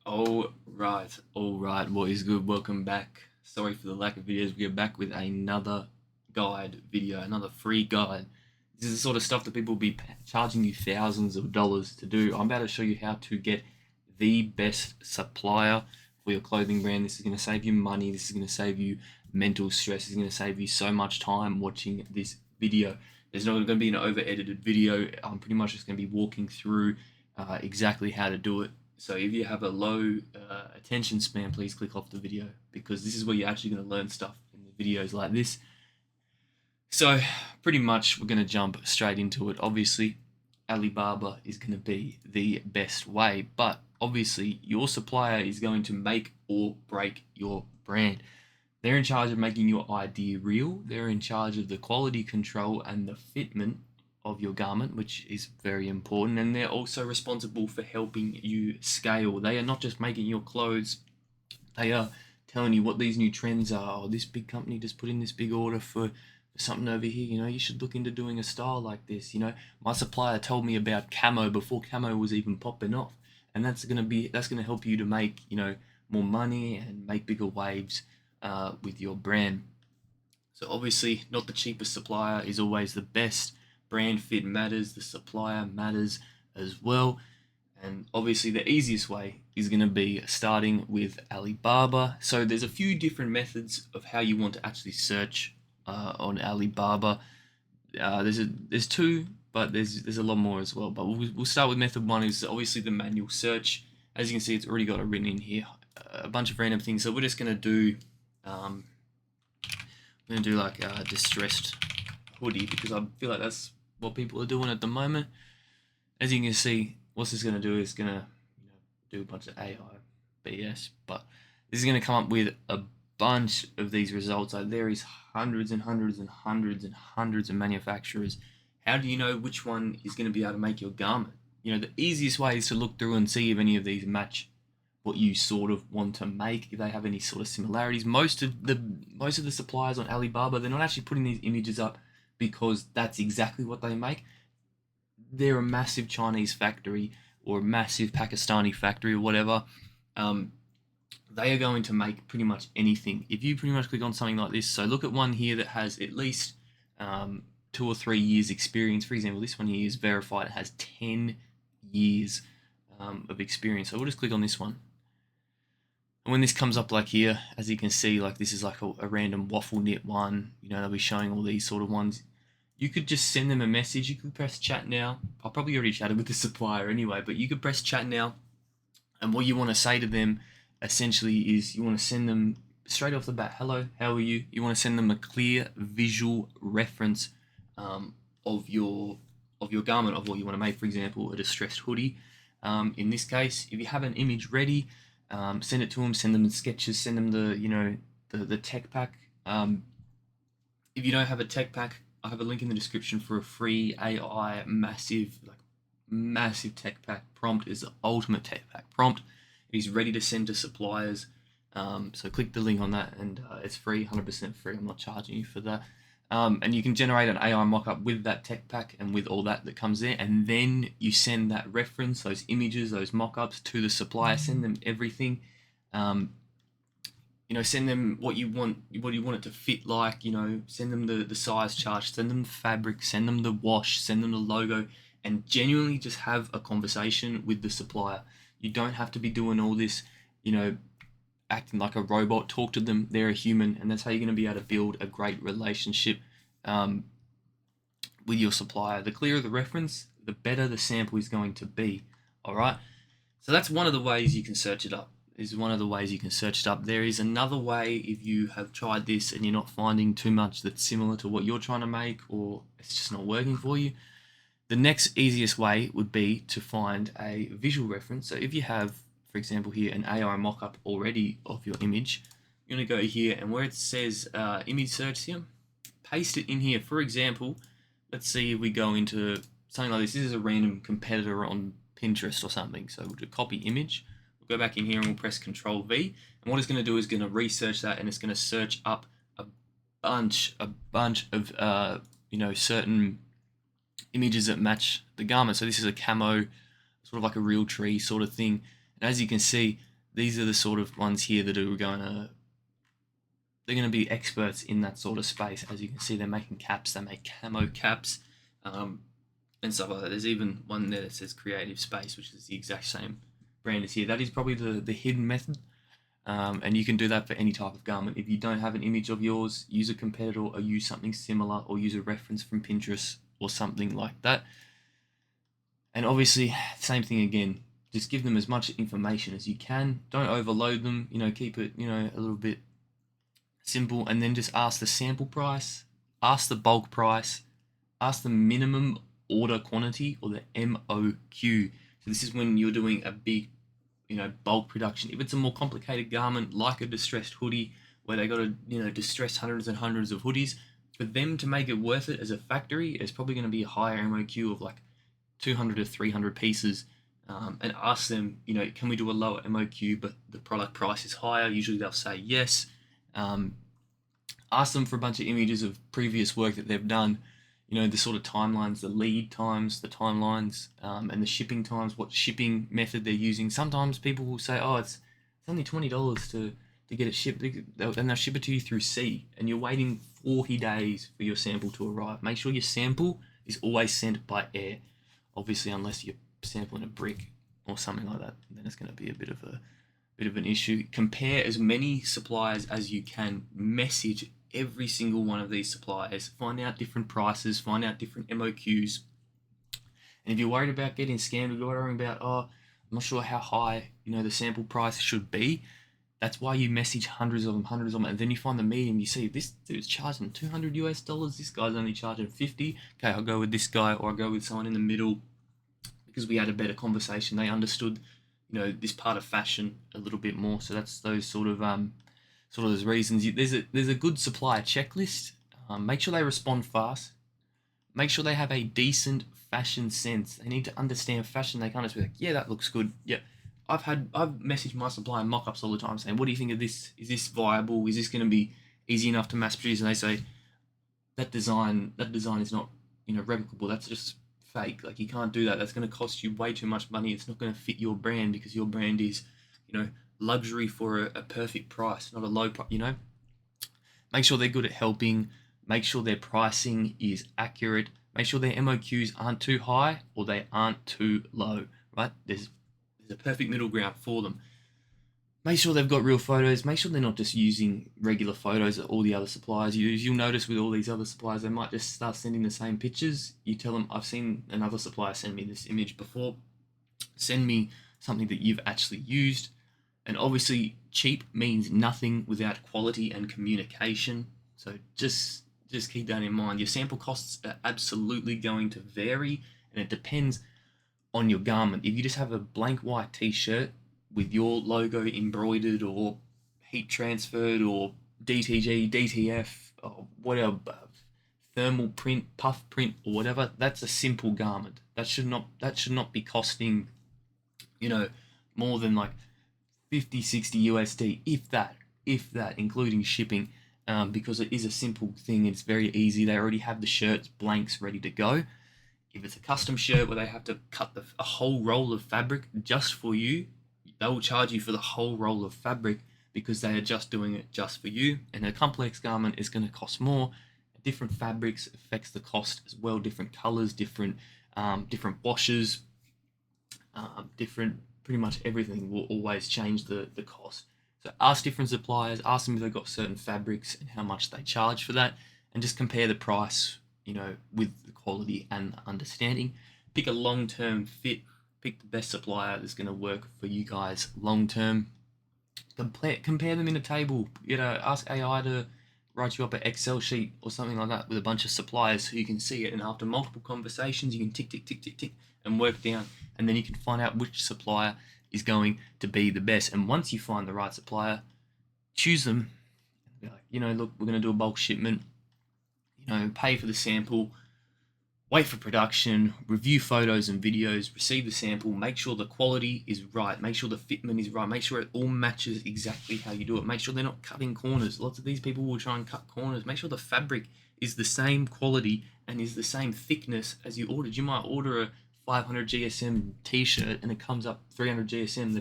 All right, what is good? Welcome back. Sorry for the lack of videos. We are back with another guide video, another free guide. This is the sort of stuff that people will be charging you thousands of dollars to do. I'm about to show you how to get the best supplier for your clothing brand. This is going to save you money. This is going to save you mental stress. This is going to save you so much time watching this video. There's not going to be an over-edited video. I'm pretty much just going to be walking through exactly how to do it. So if you have a low attention span, please click off the video, because this is where you're actually going to learn stuff in the videos like this. So pretty much we're going to jump straight into it. Obviously, Alibaba is going to be the best way, but obviously your supplier is going to make or break your brand. They're in charge of making your idea real. They're in charge of the quality control and the fitment of your garment, which is very important, and they're also responsible for helping you scale. They are not just making your clothes, they are telling you what these new trends are. Oh, this big company just put in this big order for something over here, you should look into doing a style like this. My supplier told me about camo before camo was even popping off, and that's gonna help you to make more money and make bigger waves with your brand. So obviously, not the cheapest supplier is always the best. Brand fit matters, the supplier matters as well. And obviously the easiest way is going to be starting with Alibaba. So there's a few different methods of how you want to actually search on Alibaba. There's two, but there's a lot more as well. But we'll start with method one, is obviously the manual search. As you can see, it's already got it written in here, a bunch of random things. So we're just going to do like a distressed hoodie, because I feel like that's what people are doing at the moment. As you can see, what this is going to do is going to do a bunch of AI BS, but this is going to come up with a bunch of these results. Like, there is hundreds and hundreds and hundreds and hundreds of manufacturers. How do you know which one is going to be able to make your garment? The easiest way is to look through and see if any of these match what you sort of want to make, if they have any sort of similarities. Most of the suppliers on Alibaba, they're not actually putting these images up because that's exactly what they make. They're a massive Chinese factory or a massive Pakistani factory or whatever. They are going to make pretty much anything. If you pretty much click on something like this, so look at one here that has at least 2 or 3 years experience. For example, this one here is verified. It has 10 years of experience. So we'll just click on this one. And when this comes up like here, as you can see, like this is like a random waffle knit one. They'll be showing all these sort of ones. You could just send them a message. You could press chat now. I probably already chatted with the supplier anyway, but you could press chat now. And what you want to say to them essentially is you want to send them straight off the bat, hello, how are you? You want to send them a clear visual reference of your garment, of what you want to make. For example, a distressed hoodie. In this case, if you have an image ready, send it to them. Send them the sketches. Send them the tech pack. If you don't have a tech pack, I have a link in the description for a free AI massive tech pack. Prompt is the ultimate tech pack prompt. It is ready to send to suppliers. So click the link on that, and it's free, 100% free. I'm not charging you for that. And you can generate an AI mockup with that tech pack and with all that comes there, and then you send that reference, those images, those mockups to the supplier. Send them everything. Send them what you want it to fit like. Send them the size chart, send them the fabric, send them the wash, send them the logo, and genuinely just have a conversation with the supplier. You don't have to be doing all this, acting like a robot. Talk to them. They're a human, and that's how you're going to be able to build a great relationship with your supplier. The clearer the reference, the better the sample is going to be. All right. So that's one of the ways you can search it up. There is another way. If you have tried this and you're not finding too much that's similar to what you're trying to make, or it's just not working for you, the next easiest way would be to find a visual reference. So if you have, for example, here an AI mockup already of your image, you're going to go here, and where it says image search here, paste it in here. For example, let's see if we go into something like this. This is a random competitor on Pinterest or something. So we'll do copy image. We'll go back in here and we'll press Control V. And what it's going to do is going to research that, and it's going to search up a bunch of certain images that match the garment. So this is a camo, sort of like a real tree sort of thing. And as you can see, these are the sort of ones here that are they're going to be experts in that sort of space. As you can see, they're making caps. They make camo caps, and stuff like that. There's even one there that says Creative Space, which is the exact same brand as here. That is probably the hidden method, and you can do that for any type of garment. If you don't have an image of yours, use a competitor or use something similar, or use a reference from Pinterest or something like that. And obviously, same thing again. Just give them as much information as you can. Don't overload them. Keep it a little bit simple, and then just ask the sample price, ask the bulk price, ask the minimum order quantity, or the MOQ. So this is when you're doing a big, bulk production. If it's a more complicated garment like a distressed hoodie, where they got to, distress hundreds and hundreds of hoodies, for them to make it worth it as a factory, it's probably going to be a higher MOQ of like 200 to 300 pieces. And ask them, can we do a lower MOQ, but the product price is higher? Usually they'll say yes. Ask them for a bunch of images of previous work that they've done, the sort of timelines, the lead times, the timelines, and the shipping times, what shipping method they're using. Sometimes people will say, oh, it's only $20 to get it shipped, and they'll ship it to you through sea, and you're waiting 40 days for your sample to arrive. Make sure your sample is always sent by air, obviously, unless you're sampling a brick or something like that, and then it's going to be a bit of an issue. Compare as many suppliers as you can. Message every single one of these suppliers. Find out different prices. Find out different MOQs. And if you're worried about getting scammed, or you're worrying about, I'm not sure how high the sample price should be, that's why you message hundreds of them, and then you find the medium. You see, this dude's charging $200. This guy's only charging 50. Okay, I'll go with this guy, or I'll go with someone in the middle, because we had a better conversation. They understood, this part of fashion a little bit more. So that's those sort of those reasons. There's a good supplier checklist. Make sure they respond fast. Make sure they have a decent fashion sense. They need to understand fashion. They can't just be like, yeah, that looks good. Yeah, I've messaged my supplier mock-ups all the time saying, what do you think of this? Is this viable? Is this going to be easy enough to mass produce? And they say, that design is not replicable. That's just fake. Like, you can't do that. That's going to cost you way too much money. It's not going to fit your brand, because your brand is luxury for a perfect price, not a low price. Make sure they're good at helping. Make sure their pricing is accurate. Make sure their MOQs aren't too high or they aren't too low, right? There's a perfect middle ground for them. Make sure they've got real photos. Make sure they're not just using regular photos that all the other suppliers use. You'll notice with all these other suppliers, they might just start sending the same pictures. You tell them, I've seen another supplier send me this image before. Send me something that you've actually used. And obviously, cheap means nothing without quality and communication. So just keep that in mind. Your sample costs are absolutely going to vary, and it depends on your garment. If you just have a blank white t-shirt with your logo embroidered or heat transferred or DTG, DTF, or whatever, thermal print, puff print, or whatever, that's a simple garment. That should not be costing, more than like 50, 60 USD, if that, including shipping, because it is a simple thing. It's very easy. They already have the shirts, blanks ready to go. If it's a custom shirt where they have to cut a whole roll of fabric just for you, they will charge you for the whole roll of fabric, because they are just doing it just for you. And a complex garment is going to cost more. Different fabrics affects the cost as well. Different colors, different washes, different, pretty much everything will always change the cost. So ask different suppliers, ask them if they've got certain fabrics and how much they charge for that, and just compare the price, with the quality and understanding. Pick a long-term fit. Pick the best supplier that's going to work for you guys long-term. Compare them in a table. Ask AI to write you up an Excel sheet or something like that with a bunch of suppliers so you can see it. And after multiple conversations, you can tick, tick, tick, tick, tick, and work down. And then you can find out which supplier is going to be the best. And once you find the right supplier, choose them. Be like, look, we're going to do a bulk shipment. Pay for the sample, wait for production, review photos and videos, receive the sample, make sure the quality is right, make sure the fitment is right, make sure it all matches exactly how you do it, make sure they're not cutting corners. Lots of these people will try and cut corners. Make sure the fabric is the same quality and is the same thickness as you ordered. You might order a 500 GSM t-shirt and it comes up 300 GSM,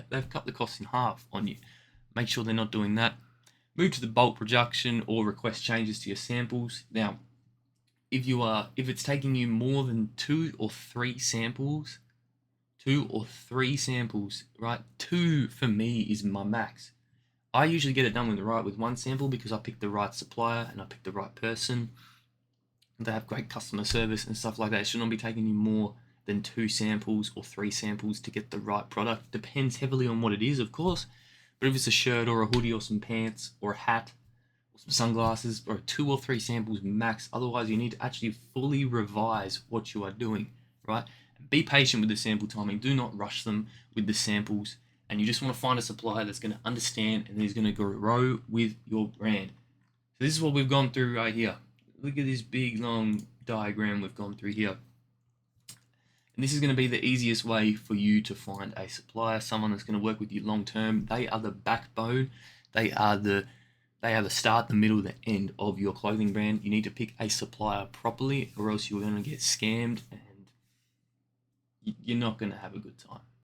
they've cut the cost in half on you. Make sure they're not doing that. Move to the bulk production or request changes to your samples. Now, if it's taking you more than two or three samples, right? Two for me is my max. I usually get it done with one sample because I pick the right supplier and I pick the right person. They have great customer service and stuff like that. It should not be taking you more than two samples or three samples to get the right product. Depends heavily on what it is, of course. But if it's a shirt or a hoodie or some pants or a hat or some sunglasses, or two or three samples max. Otherwise, you need to actually fully revise what you are doing, right? Be patient with the sample timing. Do not rush them with the samples. And you just want to find a supplier that's going to understand and is going to grow with your brand. So this is what we've gone through right here. Look at this big, long diagram we've gone through here. And this is going to be the easiest way for you to find a supplier, someone that's going to work with you long term. They are the backbone. They are the start, the middle, the end of your clothing brand. You need to pick a supplier properly, or else you're going to get scammed and you're not going to have a good time.